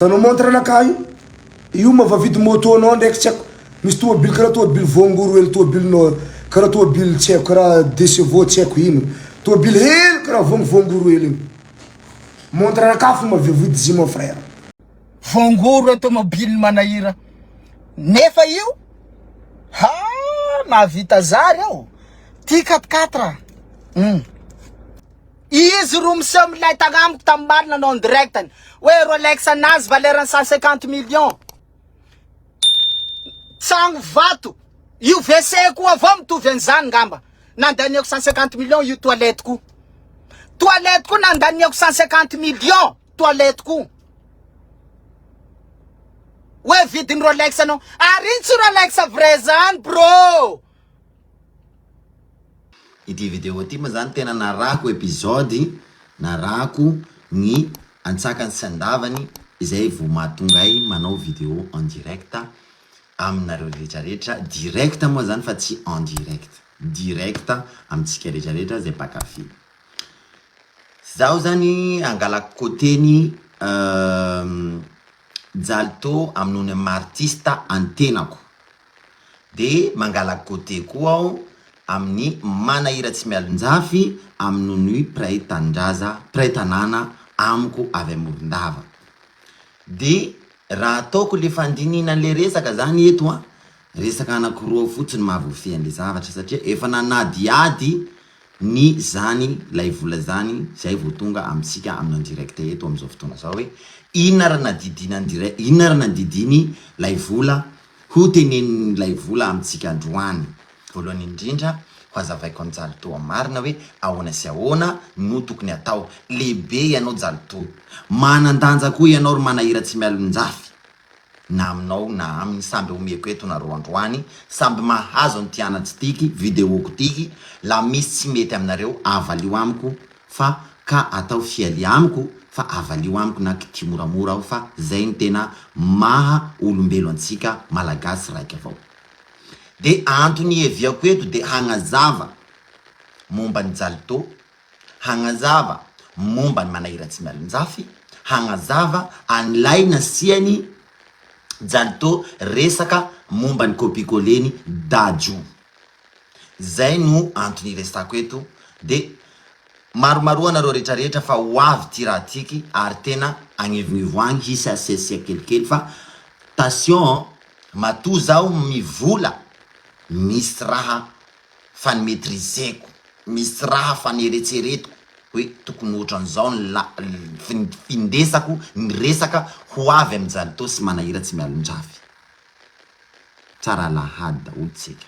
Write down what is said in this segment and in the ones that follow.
Tanao montre anaka io mavavidy moto anao ndraiky tsy haiko misy tômôbily karaha tômôbily voangoro hely tômôbilinao karaha tômôbily tsy haiko karaha DCV tsy haiko ino tômôbily hely karaha voangoro hely iny montre anaka fo mavavidy izy mon frère voangoro tômôbily manahira nefa io ha mahavita zary ao ty 4x4 izy room samilay tagnamiko tambarina nanao en direct hoe Rolex anazy valeur 150 millions tsango vato io WC koa avao mitovy an'izany ngamba nandaniako 150 millions io toilette ko nandaniako 150 millions toilette ko hoe vidiny Rolex anao ary tsy Rolex vrai zany bro. Ity vidéo ty ma zany tena narako episode narako ny antsakany sy andavany izay vao mahatongay manao vidéo en direct aminareo rehetrarehetra direct moa zany fa tsy en direct amintsika rehetrarehetra zay mpakafy. Zaho zany angalako côté-ny Jalto amin'ony artista antenako de mangalako côté koa aho amin'ny manahira tsy mialonjafy amin'ony Pray tanàna amiko avy Morondava. De raha ataoko le fandinina le resaka zany eto resaka anakiroa fotsiny mahavoafy an'le zavatra satria efa nanadiady ny zany lay vola zany zay vao tonga amitsika amin'ny direct eto amizao fotoana zao hoe inona raha nadidiny lay vola ho teneniny lay vola amitsika androany. Voalohany indrindra ho azavaiko ny Jalto marina hoe ahoana sy ahoana no tokony atao lehibe ianao Jalto manandanja koa ianao ro manahira tsy mialonjafy na aminao na amin'ny samby omeko eto na roandroany samby mahazo ny tianatsy tiky vidéoko tiky la misy tsy mety aminareo avalio amiko fa ka atao fialy amiko fa avalio amiko na kity moramora aho fa zay ny tena maha olombelo antsika malagasy raiky avao. De antony eviako eto de hagnazava momba ny Jalto, hagnazava momba ny manahira tsy mialonjafy, hagnazava an'ilay nasiany Jalto resaka momba ny copie-colleny Dadju. Zay no antony resako eto de maromaro anareo rehetrarehetra fa ho avy ty raha tiky ary tena agnivonivo agny hisy asiasia kelikely fa attention matoa zaho mivola misy raha fanimetrizeko misy raha fanieretseretiko hoe tokony ohatran'izao ny findesako ny resaka ho avy amin'ny Jalto sy manahira tsy mialonjafy tsara lahady daholo tsika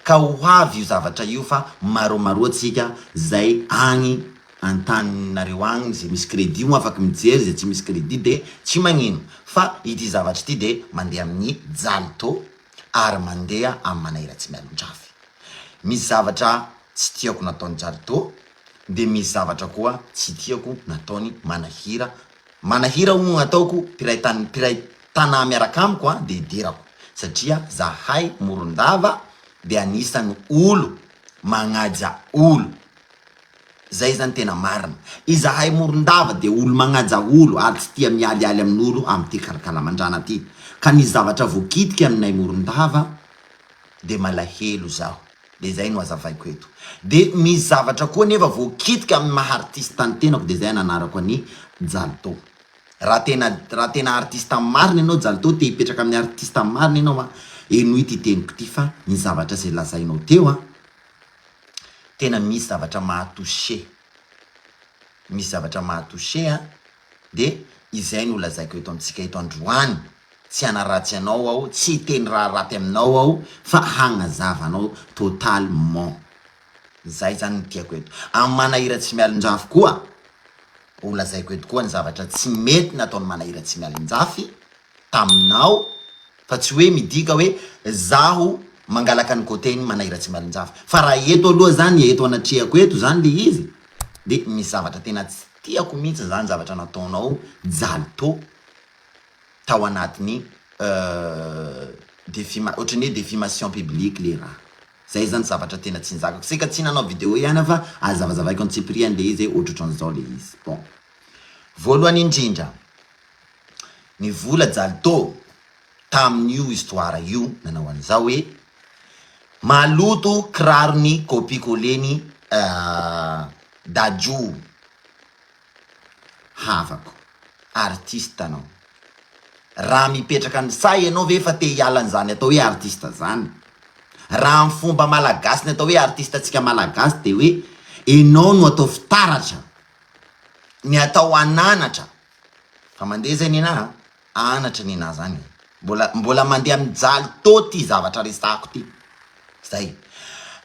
ka ho avy io zavatra io fa maromaro atsika zay agny antaninareo agny zay misy crédit mo afaky mijery zay tsy misy crédit de tsy magnino fa ity zavatra ity de mandeha amin'ny Jalto ary mandeha amin'ny manahira tsy mialonjafy. Misy zavatra tsy tiako nataony Jalto de misy zavatra koa tsy tiako nataony manahira ho ataoko piray tanà miaraka amiko de idirako satria zahay Morondava de anisany olo magnaja olo zay zany tena marina izahay Morondava de olo magnaja olo ary tsy tia mialialy amin'olo amty karakalamandrana ty ka ny zavatra voakitika aminay Morondava de malahelo zaho de zay no azavaiko eto. De misy zavatra koa nefa voakitika amin'ny maha artista antenako de zay nanarako any Jalto. Raha tena artista marina ianao Jalto te hipetraka amin'ny artista marina ianao eno ity teniko ty fa ny zavatra zay lazainao teo tena misy zavatra mahatouché de izay no lazaiko eto amitsika eto androany tsy anaratsy anao aho tsy teny raha raty aminao aho fa hagnazavanao totalement zay zany tiako eto amin'ny manahira tsy mialonjafy koa ho lazaiko eto koa ny zavatra tsy mety nataony manahira tsy mialonjafy taminao fa tsy hoe midika hoe zaho mangalaka ny côté-ny manahira tsy mialonjafy fa raha eto aloha zany eto anatrehako eto zany le izy de misy zavatra tena tsy tiako mihitsy zany zavatra nataonao Jalto tao anatiny ohatrany hoe défamation publique le raha zay zany zavatra tena tsy nizakako sika tsy nanao vidéo ihany fa azavazavaiko an Cyprien le izy ohatran'izao le izy. Bon voalohany indrindra ny vola Jalto tamin'io histoire io nanao an'izao hoe maloto kirarony copicoleny Dadju havako artiste anao raha mipetraka ny say ianao ve fa te hiala an'izany atao hoe artiste zany raha amin'ny fomba malagasy ny atao hoe artiste atsika malagasy de hoe ianao no atao fitaratra ny atao ananatra fa mandeha zay nina anatra nina zany mbola mandeha amin'ny Jalto ty zavatra resako ty zay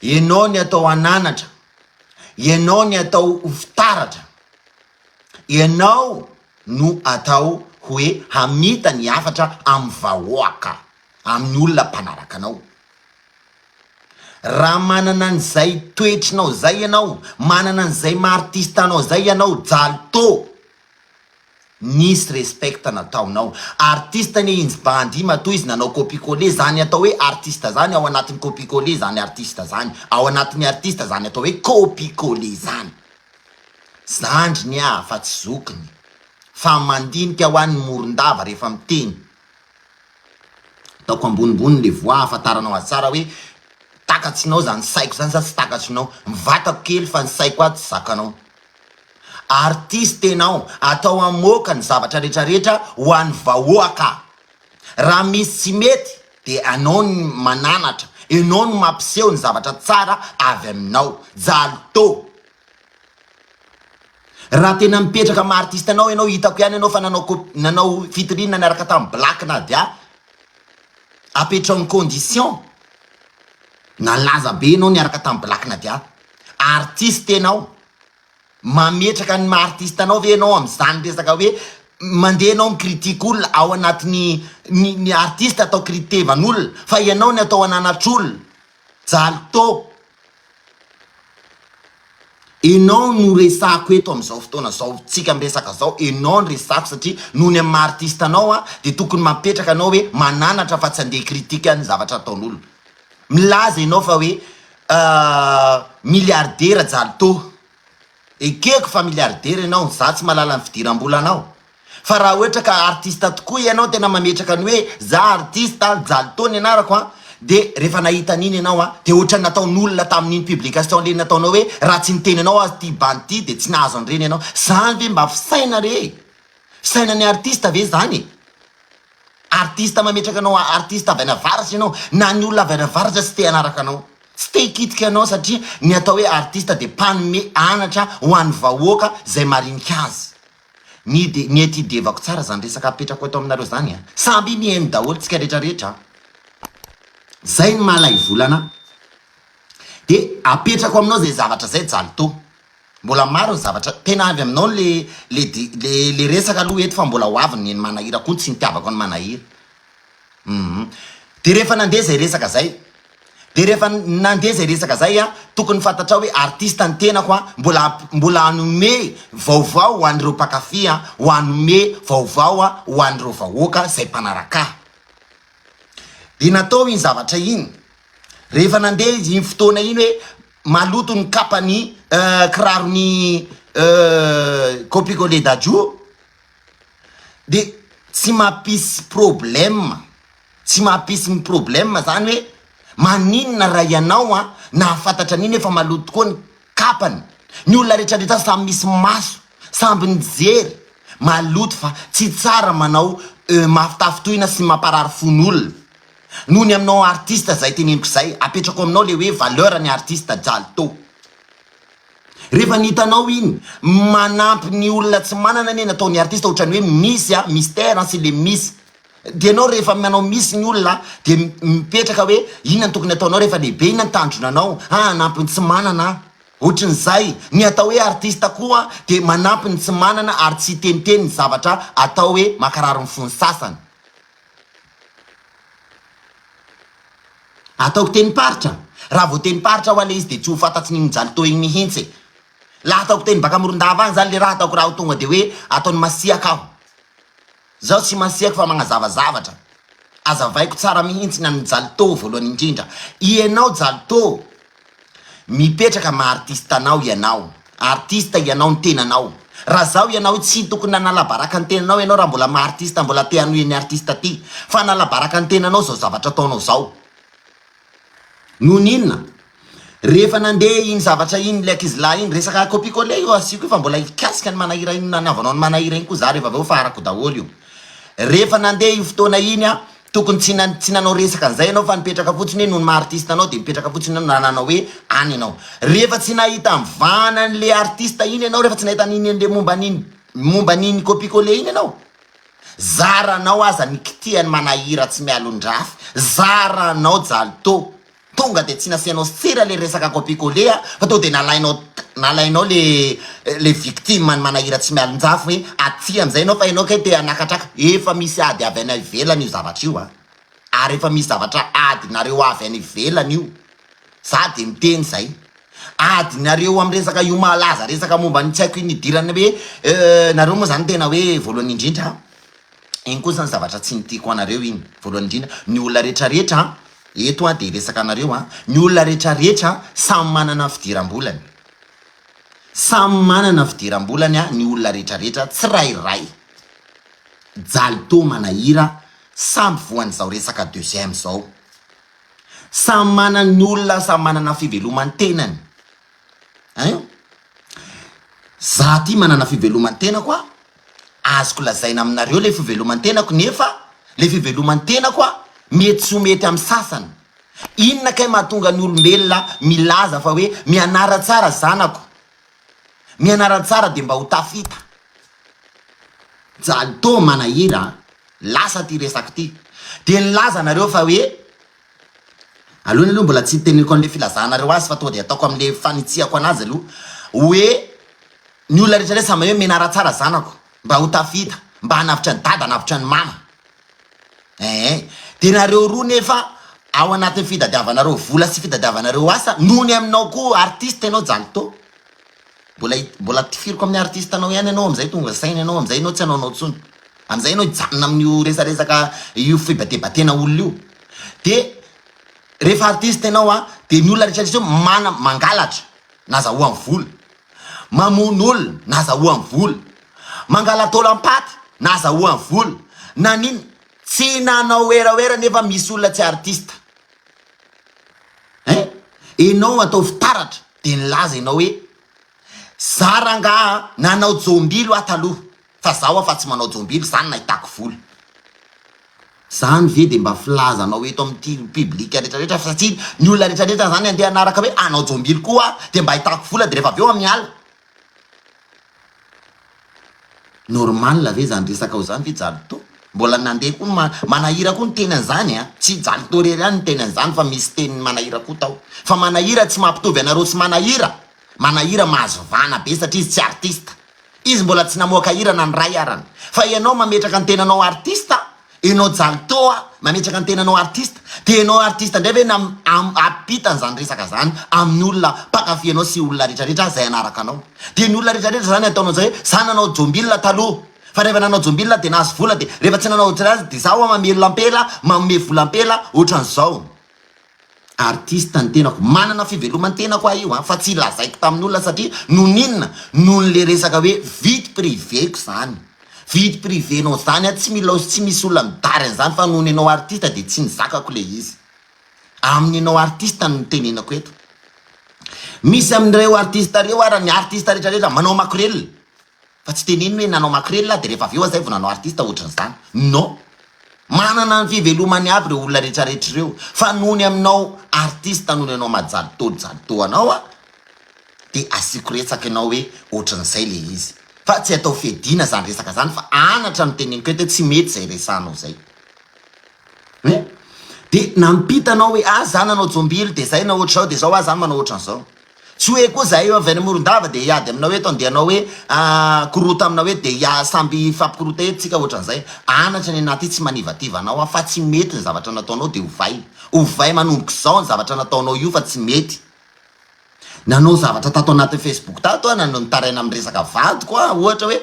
ianao ny atao ananatra ianao ny atao fitaratra ianao no atao hoe hamita ny afatra amin'ny vahoaka amin'ny olona mpanaraka anao raha manana an'izay toetrinao zay ianao manana an'izay maartista anao zay ianao Jalto nisy respect nataonao artiste ny inzy bandy matoa izy nanao copicolé zany atao hoe artiste zany ao anatin'ny copicolé zany artiste zany ao anatin'ny artiste zany atao hoe copicolé zany zandry ny fa tsy zokiny fa mandinika ho an'ny morondava rehefa miteny ataoko ambonimbony le voix afantaranao atsara hoe takatsinao zany saiko zany sa tsy takatsinao mivatako kely fa ny saiko ato tsy zakanao artiste enao atao amoaka ny zavatra rehetrarehetra ho an'ny vahoaka raha misy tsy mety de anao ny mananatra enao no mampiseho ny zavatra tsara avy aminao Jalto raha tena mipetraka ma artiste anao ianao hitako ihany ianao fa nanao fitirina niaraka tamin'ny Black na dia apetrao ny condition nalaza be ianao niaraka tamin'ny Black na dia artiste enao mametraka ny maartiste anao ve ianao am'izany resaka hoe mandeha ianao mikritike olona ao anatin'ny ny artiste atao kritevan'olona fa ianao ny atao ananatr'olona Jalto enao no resako eto am'izao fotoana zao tsika miresaka zao enao ny resako satria noho ny amin'ny maartiste anao de tokony mapetraka anao hoe mananatra fa tsy andeha kritike any zavatra ataon'olona milaza ianao fa hoe milliardaire Jalto ekeko fa milliardaire ianao za tsy malala ny fidiram-bola anao fa raha ohatra ka artiste tokoa ianao tena mametraka ny hoe za artiste Jalto ny anarako de rehefa nahita an'iny ianao de ohatra nataon'olona tamin'iny publication le nataonao hoe raha tsy niteny anao ty banty de tsy nahazo an'ireny ianao zany ve mba fisaina re fisaina ny artiste ve zany artiste mametraka anao artiste avy anavaratra ianao na ny olona avy anavaratra tsy te anaraka anao tsy te hikitika anao satria ny atao hoe artiste de panome anatra ho an'ny vahoaka zay marinika azy ny ety devako tsara zany resaka apetrako eto aminareo zany samby mihaino daholo tsika rehetrarehetra zay ny malay volana de apetrako aminao zay zavatra zay Jalto mbola maro ny zavatra tena avy aminao le resaka aloha eto fa mbola hoaviny ny manahira koa tsy nitiavako ny manahira de rehefa nandeha zay resaka zay de rehefa nandeha zay resaka zay tokony fantatra hoe artiste ny tenako mbola anome vaovao ho an'ireo mpakafy ho anome vaovao ho an'ireo vahoaka zay mpanaraka de natao iny zavatra iny rehefa nandeha izy iny fotoana iny hoe maloto ny kapany kirarony copicolé Dadju de tsy mampisy problème zany hoe maninona raha ianao nahafantatra an'iny efa maloto koa ny kapany ny olona rehetrarehetra samy misy maso samby nijery maloto fa tsy tsara manao mafitafitohina sy mamparary fon'olona noho ny aminao artiste zay teneniko zay apetrako aminao le hoe valeur ny artiste Jalto rehefa nitanao iny manampy ny olona tsy manana ny nataony artiste ohatrany hoe misy mystère sy le misy de anao rehefa manao misy ny olona de mipetraka hoe inona ny tokony ataonao rehefa lehibe inona ny tandronanao anampy ny tsy manana ohatran'izay ny atao hoe artiste koa de manampy ny tsy manana ary tsy teniteny ny zavatra atao hoe makarary ny fony sasany ataoko teny-paritra raha vao teny-paritra ho ale izy de tsy ho fantatsy ny Jalto iny mihitsy laha ataoko teny baka morondava any zany le raha ataoko raha ho tonga de hoe ataony masiaka aho zaho tsy masiako fa magnazavazavatra azavaiko tsara mihitsy ny amin'ny Jalto voalohany indrindra ianao Jalto mipetraka ma artiste anao ianao artiste ianao ny tenanao raha zaho ianao tsy tokony nanalabaraka ny tenanao ianao raha mbola maartista mbola te hanohy artista ty fa nalabaraka ny tenanao zao zavatra ataonao zao noho ninona rehefa nandeha iny zavatra iny le ankizilahy iny resaka copie-coller io asiko fa mbola ikasika ny manahira iny nanavanao ny manahira iny koa za rehefa aveo farako daholo io rehefa nandeha io fotoana iny a tokony tsy nanao resaka an'izay ianao fa nipetraka fotsiny hoe noho ny maartista anao de mipetraka fotsiny nananao hoe any ianao rehefa tsy nahita mivana n'le artista iny ianao rehefa tsy nahita n'iny an'le momba n'iny copie-coller iny ianao zaranao aza nikitiany manahira tsy mialon-drafy zaranao jalto tonga de tsy nasianao sera le resaka copie-coller fa to de nalainao le victime manahira tsy mialon-jafy hoe aty am'izay anao fa ianao ke te anakatraka efa misy ady avy any ivelany io zavatra io ary efa misy zavatra adinareo avy any ivelany io za de miteny zay adinareo amy resaka io malaza resaka momba ny tsy haiko iny idirany hoe nareo moa zany tena hoe voalohany indrindra iny koa zany zavatra tsy nitiko anareo iny voalohany indrindra ny olona rehetrarehetra eto de resaka anareo ny olona rehetrarehetra samy manana fidiram-bolany samy manana fidiram-bolany ny olona rehetrarehetra tsy rairay jalto manahira samy voan'izao resaka deuxième zao samy manana ny olona samy manana fivelomany tenany za ty manana fivelomany tena koa azoko lazaina aminareo le fivelomany tenako nefa le fivelomany tena koa mety tsy mety amin'ny sasany inona kay mahatonga ny olombelona milaza fa hoe mianara tsara zanako mianara tsara de mba ho tafita jalto manahira lasa ty resaky ty de nilaza nareo fa hoe alohany aloha mbola tsy teniko an'le filazanareo azy fa to de ataoko am'le fanitsiako anazy aloha hoe ny olona rehetrarehetra samy hoe mianara tsara zanako mba ho tafita mba hanavitra ny dada hanavitra ny mama de nareo roa nefa ao anatin'ny fitadiavanareo vola sy fitadiavanareo asa nohony aminao koa artiste ianao jalto mbola tifiriko amin'ny artiste anao ihany ianao am'izay tonga saina ianao am'izay ianao tsy anaonao tsony am'izay ianao ijanona amin'io resaresaka io fibatebatena olona io de rehefa artiste ianao de ny olona rehetrarehetra mana mangalatra nazahoany vola mamono olona nazahoany vola mangala tolo ampaty nazahoany vola na niny tsy nanao eraera nefa misy olona tsy artista enao atao fitaratra de nilaza ianao hoe zaranga nanao jombilo ataloha fa zaho fa tsy manao jombilo zany nahitako vola zany ve de mba filazanao hoe eto amin'ty publika rehetrarehetra fa satria ny olona rehetrarehetra zany andeha anaraka hoe anao jombilo koa de mba hitako vola de rehefa aveo amiala normal ve zany resaka ao zany ve jalto mbola nandeha koa manahira koa ny tenan'izany tsy jalto rery ihany ny tenan'izany fa misy teniny manahira koa tao fa manahira tsy mampitovy anareo tsy manahira mahazo vana be satria izy tsy artista izy mbola tsy namoaka hira na ny ray arany fa ianao mametraka ny tenanao artista enao jalto mametraka ny tenanao artista de enao artista ndray ve apitan'izany resaka zany amin'ny olona mpakafianao sy olona rehetrarehetra zay anaraka anao de ny olona rehetrarehetra zany ataonao zay za nanao jombilina taloha fa rehefa nanao jombilina de nahazo vola de rehefa tsy nanao ohatranazy de zaho mamelo lampela manome volampela ohatran'izao artiste ny tenako manana fivelomany tena koa io fa tsy lazaiko tamin'olona satria noninona noho le resaka hoe vite priveko zany vite privenao zany tsy misy olona midary an'izany fa nohony anao artiste de tsy nizakako le izy amin'ny anao artiste no tenenako eto misy amin'ireo artiste reo ara ny artiste rehetrarehetra manao makrel fa tsy teneny hoe nanao makrel de rehefa aveo zay vo nanao artiste ohatran'izany non manana ny fivelomany aby reo olona rehetrarehetra reo fa nohony aminao artiste nohony anao majalto anao de asiko retsaka ianao hoe ohatran'izay le izy fa tsy atao fedina zany resaka zany fa anatra miteneniko eto tsy mety zay resanao zay de nampitanao hoe zany nanao jombily de zay na ohatrao de zao zany manao ohatran'izao tsy hoe koa zay avy any amorondava de hiady aminao eto andehanao hoe korota aminao hoe de samby fampikorota eto tsika ohatran'izay anatra ny anaty tsy manivativa anao fa tsy mety ny zavatra nataonao de ovay manomboka zao ny zavatra nataonao io fa tsy mety nanao zavatra tato anaty Facebook tato nanao nitaraina amin'ny resaka vadiko ohatra hoe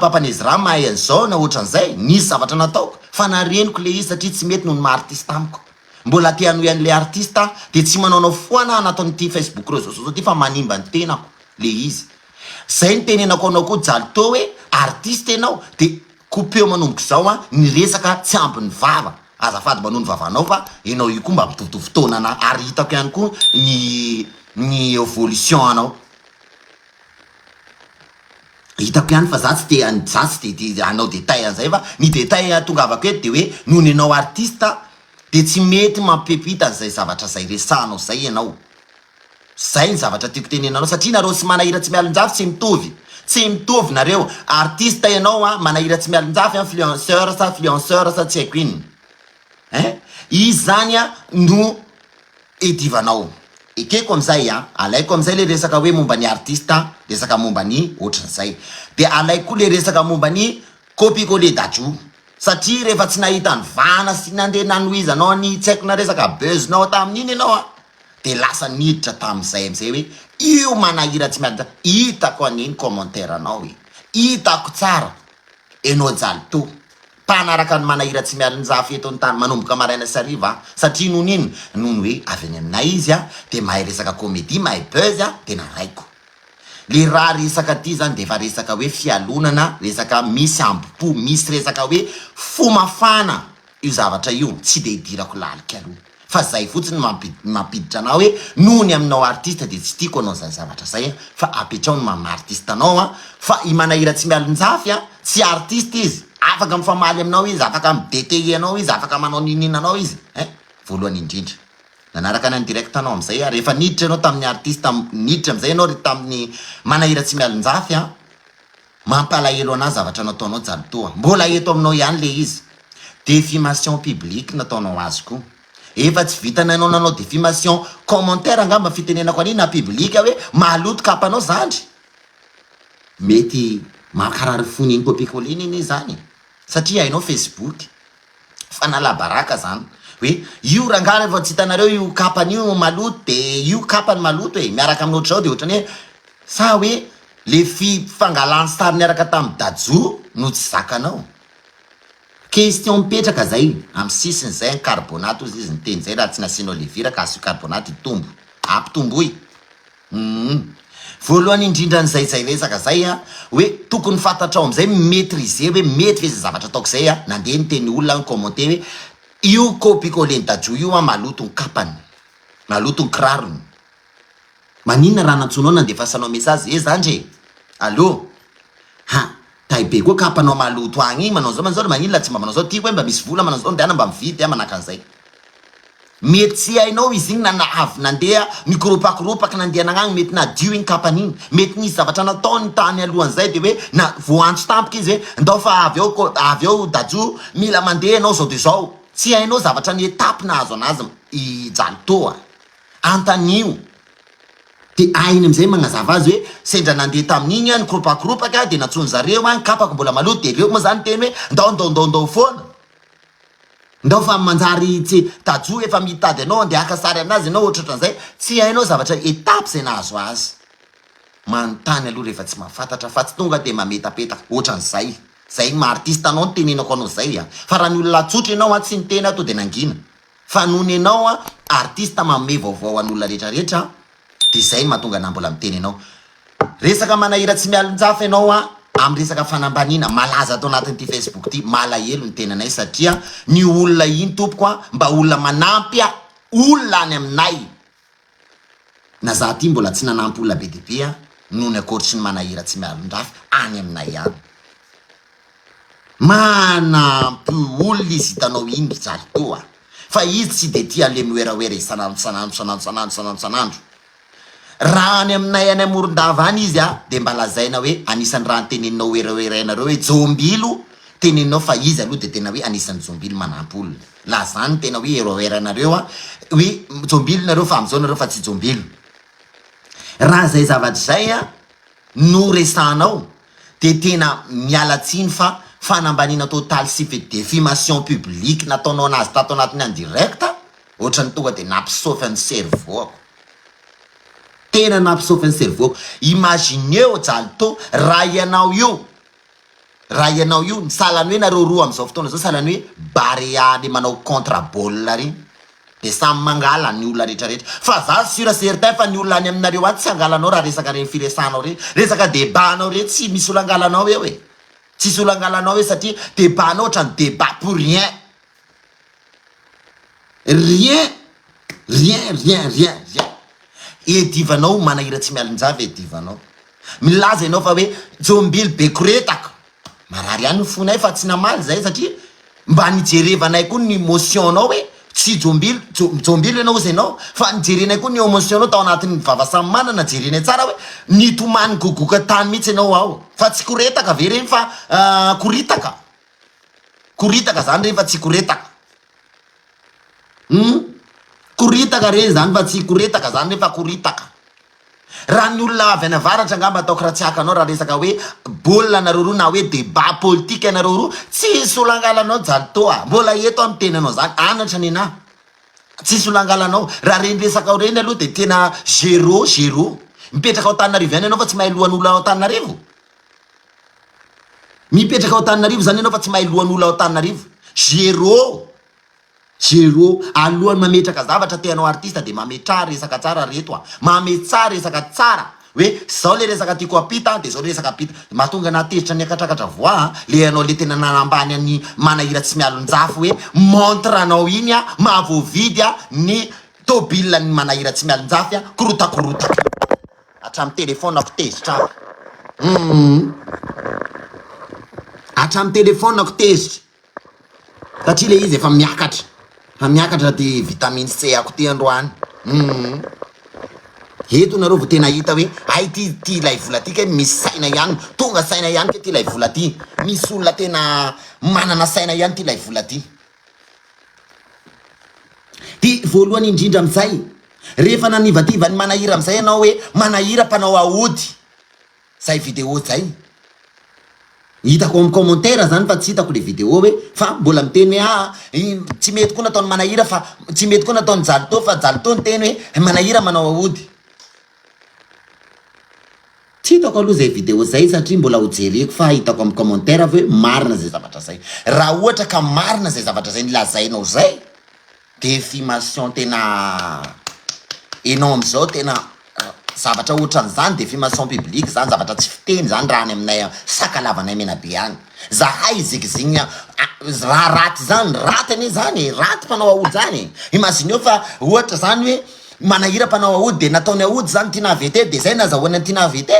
papanezra mahay an'izao na ohatran'izay nisy zavatra nataoko fa nareniko le izy satria tsy mety noho ny maartiste amiko mbola te hanohy an'le artiste de tsy manaonao foana anatin'ity Facebook réseaux sociaux ty fa manimba ny tenako le izy Zay ny tenenako anao koa Jalto hoe artiste ianao de coupé manomboka zao a ny resaka tsy ampy ny vava. Azafady manao ny vavanao fa ianao io koa mba mitovitovy taonana ary hitako ihany koa ny evolution anao. Hitako ihany fa zatsy te anao détail an'izay fa ny détail tongavako eto de hoe noho ny anao artiste de tsy mety mampipita an'izay zavatra zay resahanao zay ianao. Zay ny zavatra tiako tenenanao satria nareo tsy manahira tsy mialonjafy tsy mitovy. Tsy mitovy nareo. Artiste ianao a manahira tsy mialonjafy influenceur sa tsy haiko inona. Izy zany a no edivanao. Ekeko am'izay a alaiko am'izay le resaka hoe momba ny artiste, resaka momba ny ohatran'izay. De alaiko koa le resaka momba ny copier-coller dajo. Satria rehefa tsy nahita ny vana sy nandeha nanoiza anao ny tsy haiko na resaka buzz-nao tamin'iny ianao a de lasa niditra tamin'izay am'izay hoe io manahira tsy mialonjafy. Hitako an'iny commentaire anao hoe hitako tsara enao Jalto mpanaraka ny manahira tsy mialonjafy eto an-tany manomboka maraina sy hariva satria noho n'iny noho hoe avy any aminay izy a de mahay resaka comédie mahay buzz a de naraiko. Le raha resaka ty zany de efa resaka hoe fialonana, resaka misy ambopo, misy resaka hoe fomafana io zavatra io tsy de hidirako lalika aloha. Fa zay fotsiny mampiditra anao hoe noho ny aminao artiste de tsy tiako anao zay zavatra zay fa apetrao ny artiste anao a fa i manahira tsy mialonjafy a tsy artiste izy. Afaka mifamaly aminao izy, afaka midete anao izy, afaka manao ninina anao izy. Voalohany indrindra. Nanaraka ny direct anao am'izay a rehefa niditra anao tamin'ny artiste niditra am'izay anao tamin'ny manahira tsy mialonjafy a mampalahelo anazy zavatra nataonao Jalto. Mbola eto aminao ihany le izy. Défamation publique nataonao azy koa. Efa tsy vitana anao nanao défamation commentaire angamba fitenenako an'iny na public hoe maloto kapanao zandry. Mety makarary fony iny copier-coller iny zany. Satria hainao Facebook fanalabaraka zany hoe io rangahy rehefa tsy hitanareo io kapan'io maloto de io kapany maloto miaraka amin'ny ohatr'izao de ohatrany hoe sa hoe le fangalany sary miaraka tamin'ny dajo no tsy zakanao. Question mipetraka zay amin'ny sisiny zay carbonate ozy izy nyteny zay raha tsy nasianao levira ka asio carbonate hitombo ampitomboy. Voalohany indrindra n'izay resaka zay a hoe tokony fantatrao am'izay maîtriser hoe mety ve zay zavatra ataoko zay a nandeha nyteny olona ny commenter hoe io copier-coller ny dajo io a maloto ny kapany, maloto ny kirarony. Maninona raha nantsonao nandefasanao message zandry allo taibe koa kapanao maloto agny manao zao maninona tsy mba manao zao tiako hoe mba misy vola manao zao ndeana mba mividy manaka an'izay. Mety tsy hainao izy igny avy nandeha mikoropakoropaka nandeha nagnagny mety nadio iny kapan'iny mety nisy zavatra nataony tany alohan'izay de hoe na voantso tampoka izy hoe ndao fa avy eo dajo mila mandeha anao zao de zao. Tsy hainao zavatra ny etape nahazo anazy i Jalto antanio. De ainy am'izay magnazava azy hoe sendra nandeha tamin'iny ny koropakoropaka de natsony zareo ny kapako mbola maloto de reo moa zany teny hoe ndao foana. Ndao fa manjary tsy dajo efa mitady anao andeha haka sary aminazy anao ohatran'izay tsy hainao zavatra etape zay nahazo azy. Manontany aloha rehefa tsy mahafantatra fa tsy tonga de mametapetaka ohatran'izay. Zay ma-artiste anao ny tenenako anao zay fa raha ny olona tsotra ianao tsy niteny ato de nangina. Fa noho ny anao artiste manome vaovao an'olona rehetrarehetra de zay mahatonga na mbola miteny anao. Resaka manahira tsy mialonjafy ianao amin'ny resaka fanambanina malaza ato anatin'ity Facebook ty malahelo ny tenanay satria ny olona iny tompoko mba olona manampy olona any aminay. Na za ty mbola tsy nanampy olona be dia be noho ny akoatry ny manahira tsy mialonjafy any aminay ihany. Manampy olona izy hitanao iny Jalto fa izy tsy de tia le mioeraoera isanandro. Raha any aminay any Morondava any izy de mba lazaina hoe anisan'ny raha teneninao oeraoerainareo hoe jombilo teneninao fa izy aloha de tena hoe anisan'ny jombilo manampy olona. La zany tena hoe eroeranareo hoe jombilo nareo fa am'izao nareo fa tsy jombilo. Raha zay zavatra zay no resanao de tena mialatsiny fa fanambanina total sy fe défamation publique nataonao anazy tato anatiny en direct ohatrany tonga de nampisofy ny cerveau. Tena nampisofy ny cerveau. Imagineo Jalto raha ianao io salany hoe nareo roa am'izao fotoana zao salany hoe Barea le manao contre ball reny de samy mangala ny olona rehetrarehetra fa za sura certain fa ny olona any aminareo aty tsy angalanao raha resaka reny firesanao reny resaka débatnao reny tsy misy olo angalanao hoe tsisy olo angalanao hoe satria débatnao ohatrany débat pour rien edivanao manahira tsy mialinjavy edivanao milaza ianao fa hoe jombily bekoretaka marary ihany fonay fa tsy namaly zay satria mba nijerevanay koa ny émotionnao hoe tsy jombily ianao ozy ianao fa nijerenay koa ny émotionnao tao anatin'ny vavasamy manana jerenay tsara hoe nitomany gogoka tany mihitsy ianao ao fa tsy koretaka ve reny fa koritaka zany reny fa tsy koretaka koritaka reny zany fa tsy koretaka zany refa koritaka raha ny olona avy any avaratra angamba ataoko raha tsy hakanao raha resaka hoe baolina nareo roa na hoe débat politique anareo roa tsisy olangalanao jalitoa mbola eto amin'ny tenanao zany anatra ny na tsisy olangalanao raha reny resaka reny aloha de tena zero mipetraka ao Tananarivo ihany ianao fa tsy mahay lohan'olona ao Tananarivo mipetraka ao Tananarivo zany ianao fa tsy mahay lohan'olona ao Tananarivo zero alohany mametraka zavatra teanao artista de mametra resaka tsara reto mametsa resaka tsara hoe zao le resaka tiako apita de zao le resaka apita mahatonga natezitra ny akatrakatra voa le anao le tena nanambany any manahira tsy mialonjafy hoe montre anao iny mahavovidy ny tobile ny manahira tsy mialonjafy korotakorotaka hatramin'ny telefonako tezitra hatramin'ny telefonako tezitra satria le izy efa miakatra de vitamine C ako ty androany eto nareo vo tena hita hoe ay ty lay vola ty ke misy saina ihany tonga saina ihany ke ty lay vola ty misy olona tena manana saina ihany ty lay vola ty voalohany indrindra amizay rehefa nanivativa ny manahira amizay ianao hoe manahira mpanao aody zay video zay hitako amin'ny commentaire zany fa tsy hitako le video hoe fa mbola miteny hoe tsy mety koa nataony manahira fa tsy mety koa nataony jalito fa jalito ny teny hoe manahira manao aody tsy hitako aloha zay video zay satria mbola hojereko fa hitako amin'ny commentaire hoe marina zay zavatra zay raha ohatra ka marina zay zavatra zay nilazainao zay défamation tena enao amizao tena zavatra ohatran'izany défamation publique zany zavatra tsy fiteny zany raha any aminay sakalavanay Menabe any zahay zigizigna raha raty zany raty ane zany raty mpanao aody zany imagine fa ohatra zany hoe manahira mpanao aody de nataony aody zany tina VT de zay nazahoany ny tina VT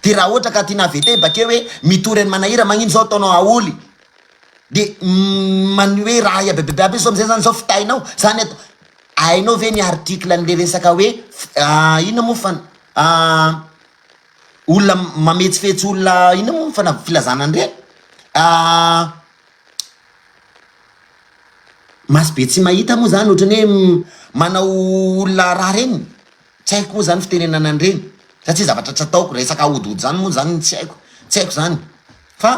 de raha ohatra ka tina VT bakeo hoe mitory ny manahira magnino zao ataonao aoly de many hoe raha iabebebeabe so amizay zany zao fitainao zany ato ainao ve ny article an'le resaka hoe ina moa fa olona mametsifetsy olona ina moa fa filazana andre masy be tsy mahita moa zany ohatrany hoe manao olona raha reny tsy haiko moa zany fitenenana an'ireny satria zavatra tsy ataoko resaka aodody zany moa zany tsy haiko zany fa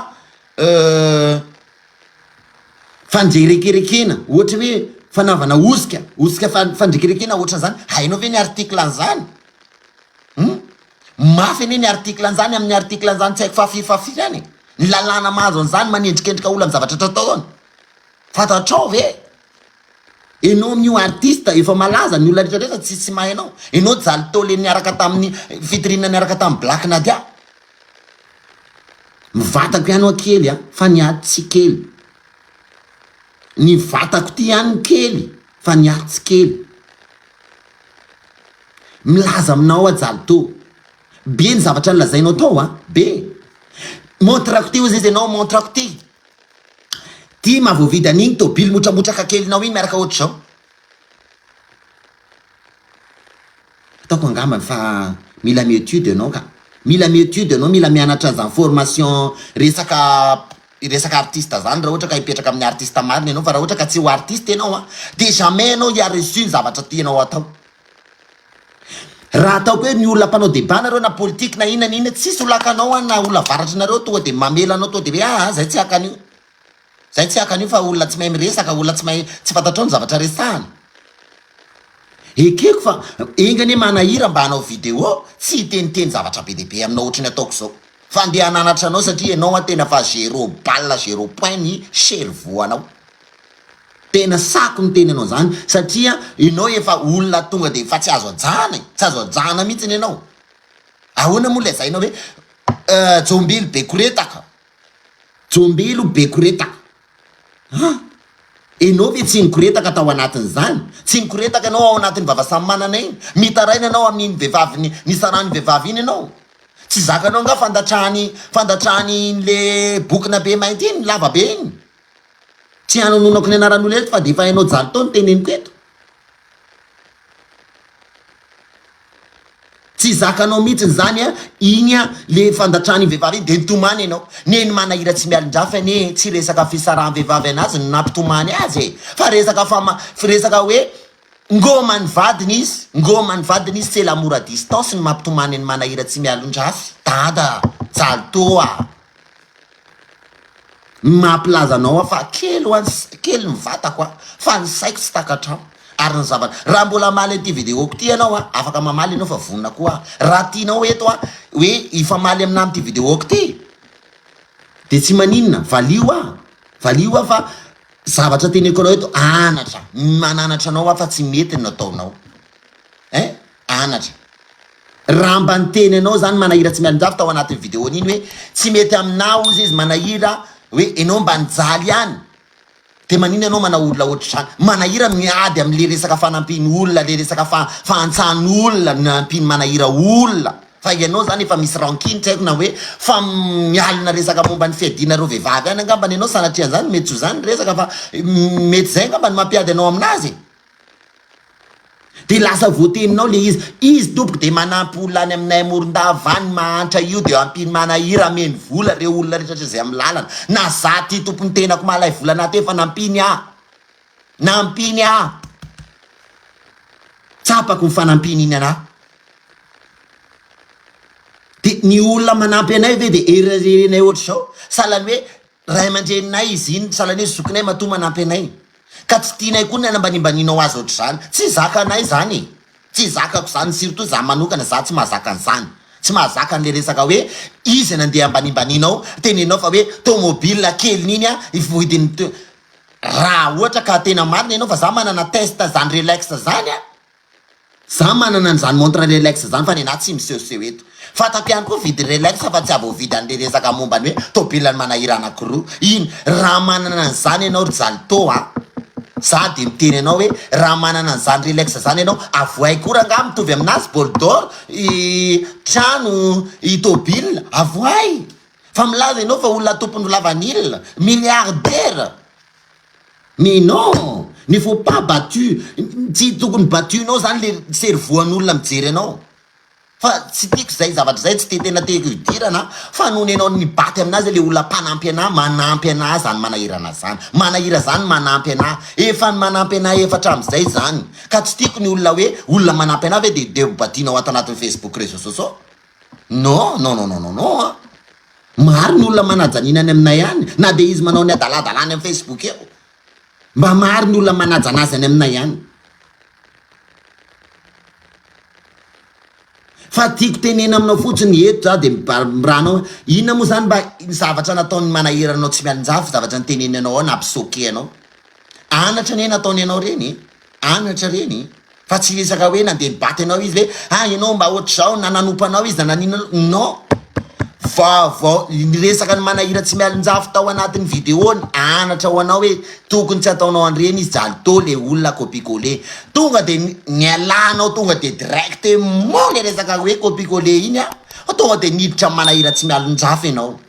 fanjerekerekena ohatra hoe fanaovana osika fandrekerekena ohatra zany hainao ve ny article an'izany mafy ane ny article an'izany amin'ny article an'izany tsy haiko fafifafy any ny lalàna mahazo an'izany manendrikendrika olo amin'ny zavatra tataony fatatrao ve enao mio artiste efa malaza ny olona rehetrarehetra tsy mahay anao enao jalito le niaraka tamin'ny fitirina niaraka tamin'ny Black Nadia mivatako ihany kely fa niady tsy kely ny vatako ty ihany kely fa niady tsy kely milaza aminao jalito be ny zavatra nilazainao tao be montrako ty ozy izy enao montrako ty mahavoavidy an'igny tobily motramotraka kelinao iny miaraka ohatra zao ataoko angambany fa mila miétude anao ka mila miétude anao mila mianatra zany formation resaka artiste zany raha ohatra ka hipetraka amin'ny artiste marina ianao fa raha ohatra ka tsy ho artiste ianao de jamais ianao ia reçu ny zavatra tianao atao raha ataoko hoe ny olona mpanao débat nareo na politique na inona inona tsisy olakanao na olona varatra nareo tonga de mamela anao to de hoe zay tsy hakan'io fa olona tsy mahay miresaka olona tsy mahay tsy fantatrao ny zavatra resahana ekeko fa engany manahira mba hanao video tsy hiteniteny zavatra be dehibe aminao ohatrany ataoko zao fa andeha hananatra anao satria ianao tena fa 0 balle 0 point ny cerveau anao tena sako miteny anao zany satria ianao efa olona tonga de efa tsy azo ajana tsy azo ajana mihitsy ianao. Ahoana moa le zainao hoe jombily be koretaka, jombily be koretaka. Enao ve tsy nikoretaka tao anatin'izany? Tsy nikoretaka anao ao anatin'ny vavasamy manana iny, mitaraina anao amin'iny vehivavy nisarany vehivavy iny anao. Tsy zakanao nga fandatrahany le bokina be mainty iny, lava be iny. Tsy hanononako ny anaran'olo eto fa de efa hainao jalo tao ny teneniko eto. Tsy zakanao mihitsy zany igny le fandatrahany vehivavy iny de nitomany ianao. Neny manahira tsy mialin-drafy ane tsy resaka fisarahan'ny vehivavy anazy no nampitomany azy fa resaka hoe ngomany vadiny izy tsy la mora distance no mampitomany ny manahira tsy mialin-drafy. Dada jalo toa mampilaza anao fa kely mivatako fa ny saiko tsy takatrao. Ary ny zavatra raha mbola maly ty videoko ty anao afaka mamaly anao fa vonona koa. Raha tianao eto hoe ifamaly aminah amty videoko ty de tsy maninona valio fa zavatra teneko anao eto anatra mananatra anao fa tsy mety ny nataonao anatra. Raha mba niteny anao zany manahira tsy mialin-drafy tao anatin'ny videony iny hoe tsy mety aminao izy manahira hoe enao mba nijaly ihany. De manina anao mana olona ohatry zany manahira miady am'le resaka fanampiny olona, le resaka fahantsahany olona nampiny manahira olona. Fa ianao zany efa misy rankiny tsy haiko na hoe fa mialina resaka momba ny fiadinareo vehivavy any angambany ianao sanatria zany mety zo zany resaka fa mety zay angambany mampiady anao aminazy. De lasa voateninao le izy tompoko de manampy olona any aminay Morondava mahantra io de ampiny manahira ameny vola reo olona rehetra zay amin'ny lalana. Na za ty tompony tenako malay volana te fa nampiny tsapako ny fanampiny iny ana. De ny olona manampy anay ve de ererenay ohatry zao salany hoe ray aman-dreninay izy iny salany hoe zokinay matoa manampy anay ka tsy tianay koa ny anambanimbanianao azy ohatry zany. Tsy zakanay zany tsy zakako zany surtout za manokana za tsy mahazaka an'izany. Tsy mahazaka an'le resaka hoe izy nandeha ambanimbanianao tenenao fa hoe tomobile keliny iny ividiny raha ohatra ka tena marina ianao fa za manana test zany relax zany za manana an'izany montre relax zany fa nenahy tsy misehoseho eto. Fatako ihany koa vidy relax fa tsy avovidy an'le resaka mombany hoe tobilany manahira anankiroa iny. Raha manana an'izany ianao ry jalto za de miteny anao hoe raha manana an'izany relax zany ianao avoay kora nga mitovy aminazy boldor trano tobile avoay fa milaza ianao fa olona tompony lavanilina milliardaire. Mais non, ne faut pas battu. Tsy tokony battunao zany le cerveau-n'olona mijery anao. Fa tsy tiako zay zavatra zay tsy tena teko idirana fa noho ny anao nibaty aminazy le olona mpanampy anah manampy anah zany manahira anah zany. Manahira zany manampy anah. Efa ny manampy anah efatra am'izay zany. Ka tsy tiako ny olona hoe olona manampy anah ve de batianao ato anatin'ny Facebook réseaux sociaux. Non. Maro ny olona manajaninany aminay ihany na de izy manao ny adaladalany amin'ny Facebook eo. Mba maro ny olona manaja anazy any aminay ihany. Fa tiako tenena aminao fotsiny eto za de miranao inona moa zany mba zavatra nataony manahira anao tsy mialin-drafy zavatra nyteneny anao ao na ampisoke anao. Anatra ne nataony anao reny anatra reny fa tsy resaka hoe nandeha nibaty anao izy hoe ianao mba ohatry zao na nanompo anao izy na nanina non. Resaka ny manahira tsy mialin-drafy tao anatin'ny videony anatra ho anao hoe tokony tsy ataonao an'ireny izy jalto le olona copie-coller tonga de nialanao tonga de direct mo le resaka hoe copie-coller iny tonga de niditra manahira tsy mialin-drafy ianao.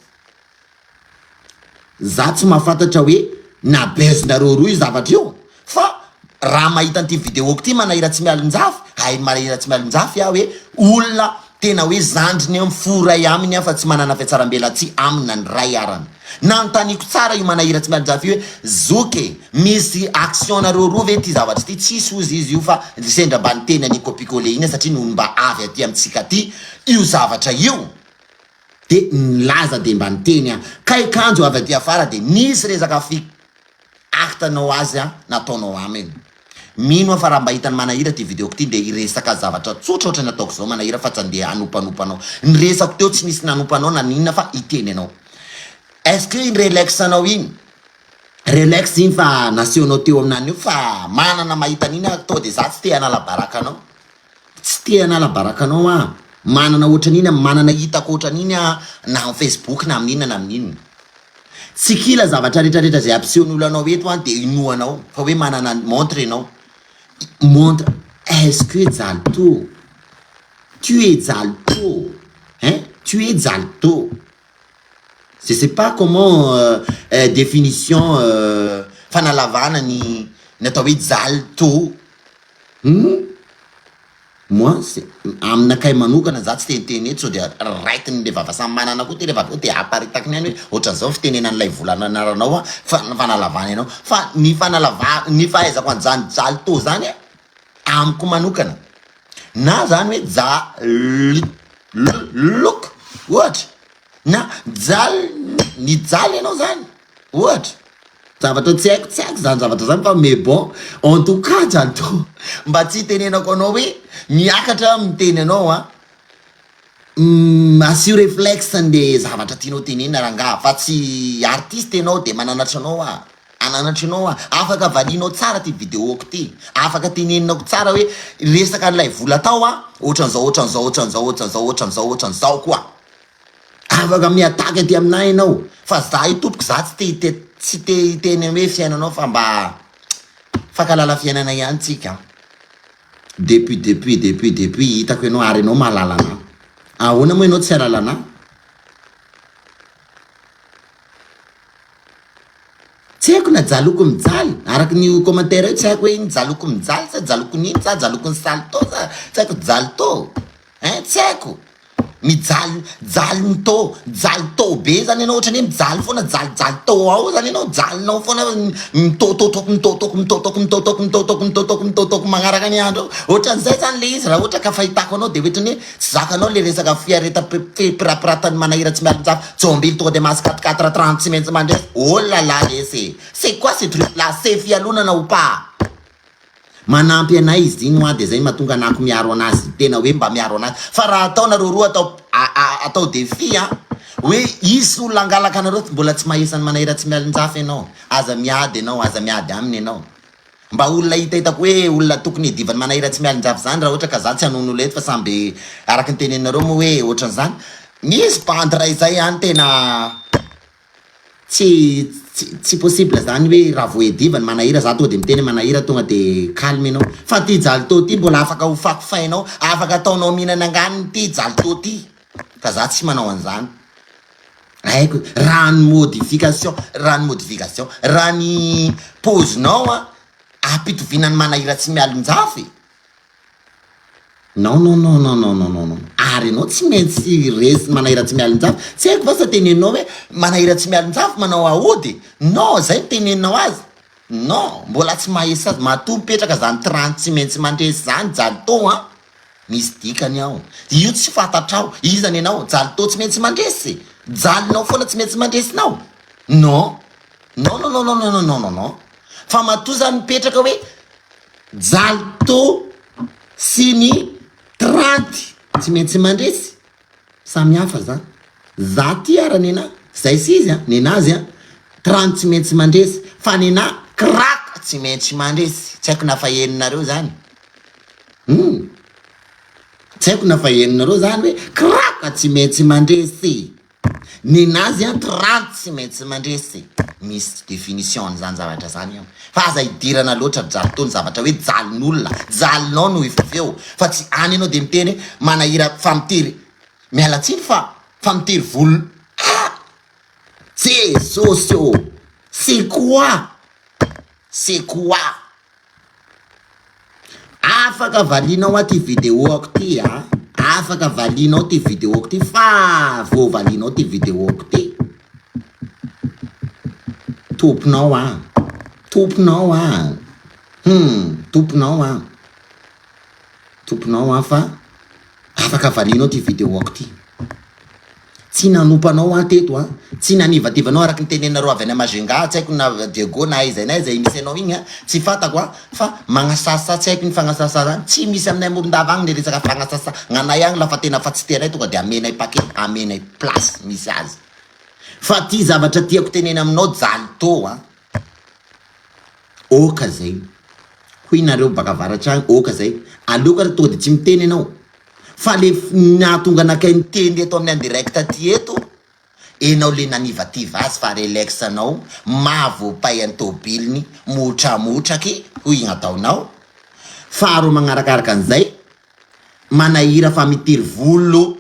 Za tsy mahafantatra hoe nabezonareo roa io zavatra io fa raha mahita an'ity videoko ty manahira tsy mialin-drafy manahira tsy mialin-drafy hoe olona tena hoe zandriny amin'ny foray aminy fa tsy manana fiatsaram-bela tsy amina ny ray arany. Nanontaniko tsara io manahira tsy mialin-drafy io hoe zoke misy action nareo roa ve ty zavatra ty tsisy ozy izy io fa sendra mba niteny any copie-coller iny satria noho mba avy aty amintsika ty io zavatra io de nilaza de mba niteny kaikanjo avy aty afara de nisy resaka actanao azy nataonao aminy. Mino fa raha mba hitany manahira ty videoko ty de iresaka zavatra tsotra ohatry nataoko zao manahira fa tsy andeha anompanopanao. Ny resako teo tsy nisy nanompanao na ninona fa iteny anao. Est-ce que in relax anao iny relax iny fa naseonao teo aminany io fa manana mahita an'iny atao de za tsy te hanala baraka anao, tsy te hanala baraka anao a, manana ohatran'iny manana hitako ohatran'iny na amin'ny Facebook na amin'inona na amin'inona. Tsy kila zavatra rehetrarehetra zay ampisehoan'olo anao eto a de inoanao fa hoe manana montre anao, montre. Est-ce que Zalto, tu es Zalto, hein, tu es Zalto. Je sais pas comment définition fanalavana ni atao hoe Zalto. Moi c'est aminakay manokana za tsy teniteny eto sao de raitiny le vava samy manana koa te le vava de aparitaka ny any hoe ohatran'izao fitenenan'ilay volana anaranao a fanalavana ianao fa ny ny fahaizako an'izany Zalto zany amiko manokana na zany hoe look ohatra na ny jaly ianao zany ohatra zavatra tsy haiko zany zavatra zany fa mais bon en tout cas Zalto mba tsy tenenako anao hoe miakatra miteny anao a asio réflexe nde zavatra tianao tenena rangaha fa tsy artiste ianao de mananatra anao a ananatra anao a afaka valinao tsara ty vidéoko ty afaka teneninako tsara hoe resaka an'ilay vola tao a ohatran'izao koa afaka miataka aty aminahy ianao fa za itompoko za tsy te hiteny hoe fiainanao fa mba fakalala fiainana ihany tsika depuis hitako ianao ary ianao mahalala anah ahoana moa ianao tsy halala anah tsy haiko na jaloko mijaly araky ny commentaire io tsy haiko hoe iny jaloko mijaly sa jaloko nino sa jaloko ny Zalto sa tsy haiko Zalto hein tsy haiko mijaly Zalto be zany ianao ohatrany hoe mijaly foana Zalto ao zany ianao jalinao foana mitotoko magnaraka ny andro ohatran'izay zany le izy raha ohatra ka fahitako anao de ohatrany hoe tsy zakanao le resaka fiareta pirapiratany manahira tsy mialonjafy tsombily tonga de masy 4 tsy maintsy mandresy oh là là laissez c'est quoi ce truc là c'est fialonana ou pas manampy anay izy iny hoa de zay mahatonga anako miaro anazy tena hoe mba miaro anazy fa raha ataonareo roa atao défi a hoe isy olona angalaka anareo mbola tsy mahisany manahira tsy mialonjafy ianao aza miady aminy ianao mba olona hitako hoe olona tokony hidivany manahira tsy mialonjafy zany raha ohatra ka za tsy hanon'olo eto fa samby araky ny teneninareo moa hoe ohatran'izany misy bandra izay any tena tsy possible zany hoe raha vo edivany manahira za tonga de miteny manahira tonga de calme ianao fa ty Zalto ty mbola afaka hofako fainao afaka ataonao mihinana anganiny ty Zalto ty fa za tsy manao an'izany aiko raha ny modification raha ny pozinao a ampitovinany manahira tsy mialonjafy non ary ianao tsy maintsy resy manahira tsy mialonjafy tsy haiko va sa teneninao hoe manahira tsy mialonjafy manao ahody non zay teneninao azy non mbola tsy mahesy azy matoa mipetraka zany 30 tsy maintsy mandresy zany Zalto a misy dikany ao io tsy fantatrao izany ianao Zalto tsy maintsy mandresy jalinao foana tsy maintsy mandresinao non fa matoa zany mipetraka hoe Zalto sy ny 30 tsy maintsy mandresy samy hafa zany za ty ara nena zay sy izy nenazy 30 tsy maintsy mandresy fa nena crack tsy maintsy mandresy tsy haiko na faheninareo zany tsy haiko na faheninareo zany hoe crack tsy maintsy mandresy nenazy 30 tsy maintsy mandresy misy définition zany zavatra zany ao fa aza hidirana loatra Zalto ny zavatra hoe jalin'olona jalinao no ifeo fa tsy any ianao de miteny manahira famitiry mialatsiny fa famitiry volo c'est socio c'est quoi afaka valinao aty vidéoako ty afaka valinao ty vidéoako ty fa vo valinao ty vidéoako ty tomponao fa afaka valinao ty vidéoako ty tsy nanompanao teto tsy nanivadivanao araky ny tenenareo avy any Majunga tsy haiko na Diego na izay misy anao igny tsy fatako fa magnasasa tsy haiko ny fagnasasa zany tsy misy aminay Morondava agny le resaka fagnasasa gnanay agny lafa tena fa tsy tenay tonga de amenay paquet amenay place misy azy fa ty zavatra tiako tenena aminao Zalto oka zay hoy nareo baka avaratragny oka zay aloka raha tonga de tsy miteny ianao fa le nahatonga anakay miteny eto amin'ny andirect aty eto enao le nanivativa azy fa relax anao mavopay any tobiliny motramotraky hoy ignataonao faharo magnarakaraka an'izay manahira fa mitiry volo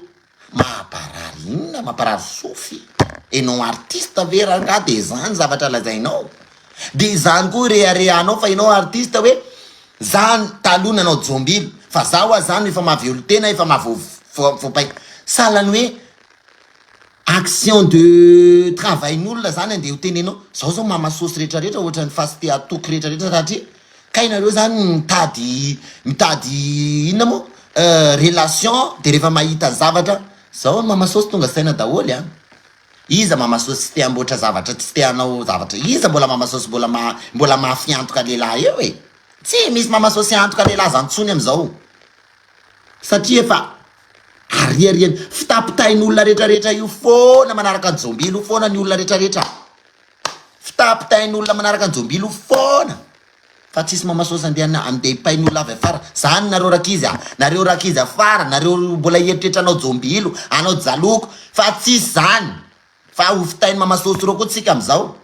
maparary inona maparary sofy enao artiste ve raha de zany zavatra lazainao de zany koa reharehanao fa enao artiste hoe zany talona anao jombilo fa zaho a zany efa mahaviolo tena efa mahavoapay salany hoe action de travailn'olona zany andeha ho tenenao zao zao mamasosy rehetrarehetra ohatra ny fasite atoky rehetrarehetra satria kainareo zany mitady inona moa relation de rehefa mahita zavatra zao mamasosy tonga saina daholy a iza mamasosy tsy te amboatra zavatra tsy te anao zavatra iza mbola mamasosy mbola mafiantoka lehilahy eo e tsy misy mamasosy antoka lehilahy zany tsony am'izao satria efa ariariany fitapitain'olona rehetrarehetra io foana manaraka ny jombilo foana ny olona rehetrarehetra fitapitain'olona manaraka ny jombilo foana fa tsisy mamasosy andeha andeha hipain'olona avy afara zany nareo rakizy nareo rakizy afara nareo mbola eritrehitra anao jombilo anao jaloko fa tsisy zany fa ho fitainy mamasosy reo koa tsika am'izao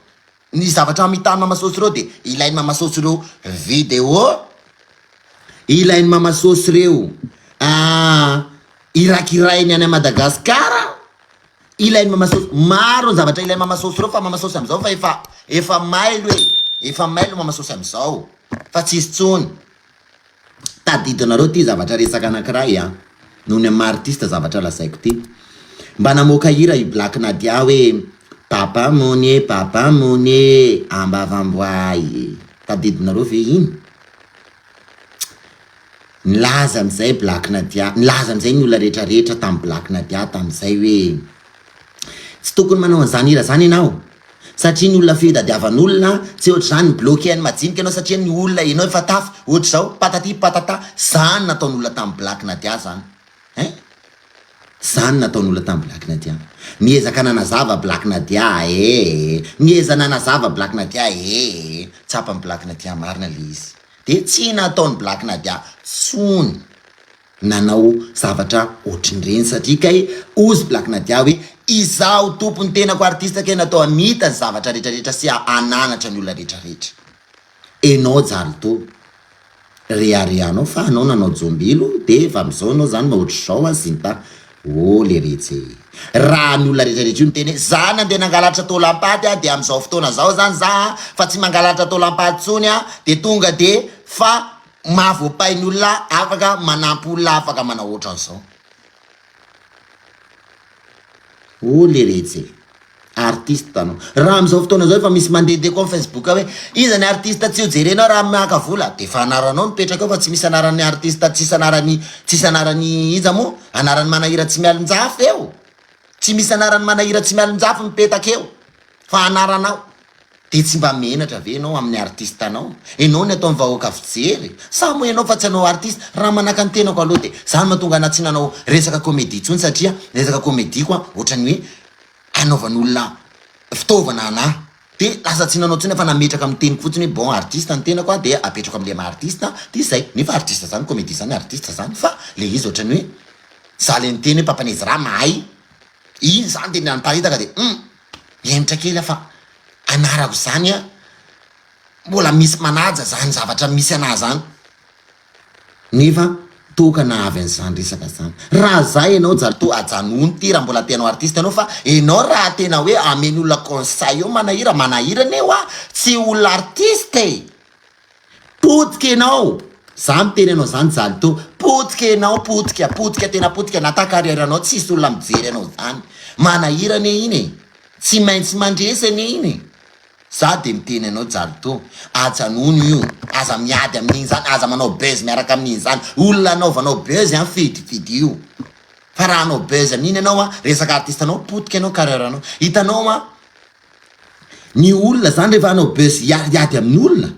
ny zavatra mitany mamasosy reo de ilainy mamasosy reo video ilainy mamasosy reo irakirainy any Madagasikara ilainy mamasosy maro ny zavatra ilainy mamasosy reo fa mamasosy am'izao fa efa mailo efa mailo mamasosy am'izao fa tsisy tsony tadidinareo ty zavatra resaka anankiray noho ny artiste zavatra lasaiko ty mba namoaka hira i Black Nadia hoe papa mone ambavamboay tadidinareo ve iny nilaza am'izay Black Nadia nilaza am'izay ny olona rehetrarehetra tamin'ny Black Nadia tamin'izay hoe tsy tokony manao an'izany hira zany ianao satria ny olona fitadiavan'olona tsy ohatry zany bloqué any majinika ianao satria ny olona enao efa tafy ohatry zao patati patata zany nataon'olona tamin'ny Black Nadia zany zany nataon'olona tamin'ny Black Nadia niezaka nanazava Black Nadia nieza nanazava Black Nadia tsapany Black Nadia marina le izy de tsy nataony Black Nadia tsony nanao zavatra ohatrin'ireny satria kay ozy Black Nadia hoe izaho tompony tenako artiste ke natao amita zavatra rehetrarehetra sy ananatra ny olona rehetrarehetra enao jalo to reharehanao fa anao nanao jombilo de efa am'izao anao zany mahoatry zao azinta le retsy raha ny olona rehetrarehetra io miteny za nandeha nangalatra tolampaty de am'izao fotoana zao zany za fa tsy mangalatra tolampaty tsony de tonga de fa mahavoapainy olona afaka manampy olona afaka manao ohatra an'izao le retsy artiste anao raha am'izao fotoana zao efa misy mandeha koa Facebook hoe iza ny artiste tsy hojerenao raha miaka vola de fa anaranao mipetraka eo fa tsy misy anaran'ny artiste tsisy anarany iza moa anarany manahira tsy mialonjafy eo tsy misy anarany manahira tsy mialonjafy mipetaka eo fa anaranao de tsy mba menatra ve anao amin'ny artiste anao enao ny atao vahoaka fijery sa moa enao fa tsy anao artiste raha manaka ny tenako aloha de zany mahatonga anatsy nanao resaka comédie tsony satria resaka comédie koa ohatrany hoe anaovan'olona fitaovana de lasa tsy nanao tsony fa nametraka amin'ny teny fotsiny hoe bon artiste ny tenako de apetrako am'le artiste de zay nefa artiste zany comédie zany artiste zany fa le izy ohatrany hoe za le niteny hoe papan'izy raha mahay iny zany de namparitaka de miemitra kely fa anarako zany mbola misy manaja zany zavatra misy anazy zany nefa tokana avy an'izany resaka zany raha zay enao jalo ajanony ty raha mbola tenao artiste anao fa enao raha tena hoe ameny olona conseil eo manahira neo tsy olona artiste potika enao za miteny anao zany jalo potika enao potika tena potika nata carrière anao tsisy olona mijery anao zany manahira ne iny tsy maintsy mandresany iny za de miteny anao jalo ajanony io aza miady amin'iny zany aza manao buzz miaraka amin'iny zany olona anaovanao buzz fidifidy io fa raha anao buzz amin'iny anao resaka artiste anao potika anao carrière anao hitanao ny olona zany rehefa anao buzz iady amin'ny olona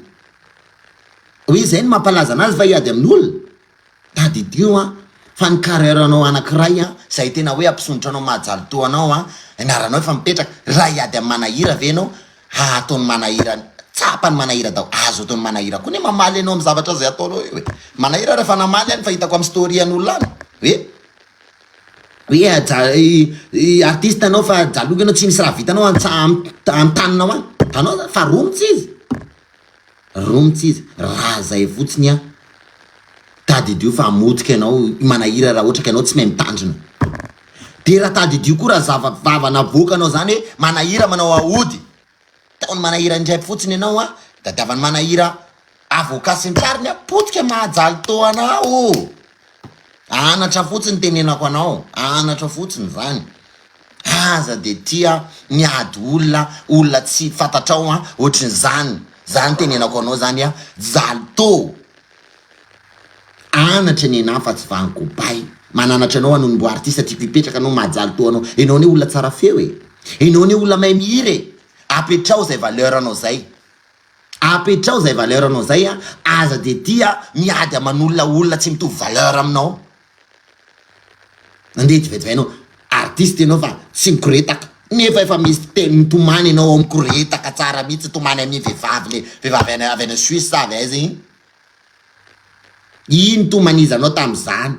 hoe zay ny mampalaza anazy fa iady amin'ny olona tadidio fa ny carrière anao anankiray zay tena hoe ampisondrotra anao mahajalo anao anaranao efa mipetraka raha iady amin'ny manahira ve anao ataony manahira tsapany manahira dao azo ataony manahira koa ne mamaly anao amy zavatra zay ataonao io. Manahira rehefa namaly any fa hitako amy story an'olona any hoe artiste anao fa jalogy anao tsy nisy raha vitanao amy taninao any tanao fa romotsy izy raha zay fotsiny a tadidio fa amotika anao manahira raha ohatra ka anao tsy mahay mitandrina. De raha tadidio koa raha zavavana voaka anao zany hoe manahira manao aody taony manahira indray fotsiny anao a da diavany manahira avoka sy ntsariny a potika mahajaly to anao. Anatra fotsiny tenenako anao, anatra fotsiny zany. Aza de tia miady olona tsy fantatrao a ohatriny zany tenenako anao zany a jaly to. Anatra nena fa tsy vankopay. Mananatra anao anao mbo artiste tiako ipetraka anao mahajaly to anao. Enao ne olona tsara feo e. Enao ne olona mahay mihira e. Apetrao zay valeur anao zay. Apetrao zay valeur anao zay a aza de tia miady aman'olona tsy mitovy valeur aminao. Nandeha tivetiveinao artiste anao fa tsy mikoretaka nefa efa misy teny mitomany anao mikoretaka tsara mihitsy tomany amin'ny vehivavy avy any Suisse avy aiza iny tomanizanao tam'izany.